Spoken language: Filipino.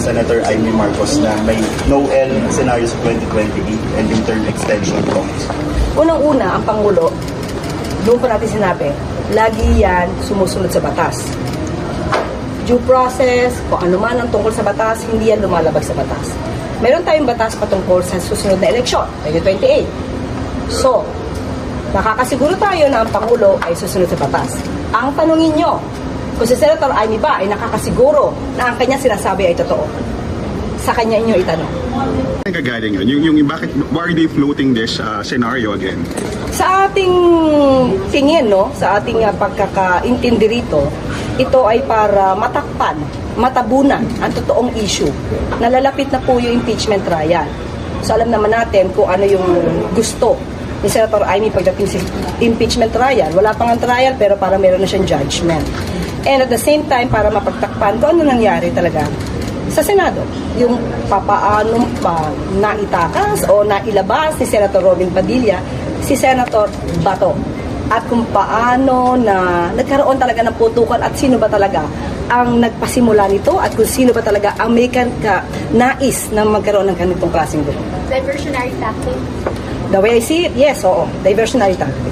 Senator Amy Marcos na may no-L scenario sa 2028 and yung term extension talks? Unang-una, ang Pangulo, doon pa natin sinabi, lagi yan sumusunod sa batas. Due process, kung ano man ang tungkol sa batas, hindi yan lumalabag sa batas. Meron tayong batas patungkol sa susunod na eleksyon, 2028. So, nakakasiguro tayo na ang Pangulo ay susunod sa batas. Ang tanungin nyo, kung si Senator Amy ba ay nakakasiguro na ang kanya sinasabi ay totoo, sa kanya inyo itanong. Ang gagaling yun? Yung bakit, why are they floating this scenario again? Sa ating tingin, no, sa ating pagkakaintindi rito, ito ay para matakpan, matabunan ang totoong issue. Nalalapit na po yung impeachment trial. So alam naman natin kung ano yung gusto ni Senator Amy pagdating sa impeachment trial. Wala pang ang trial pero para meron na siyang judgment. And at the same time, para mapagtakpan kung ano nangyari talaga sa Senado. Yung papaano pa naitakas o nailabas ni Senator Robin Padilla si Senator Bato. At kung paano na nagkaroon talaga ng putukan at sino ba talaga ang nagpasimula nito at kung sino ba talaga ang may nais na magkaroon ng ganitong klaseng grupo. Diversionary tactic? The way I see it, yes, oo. Diversionary tactic.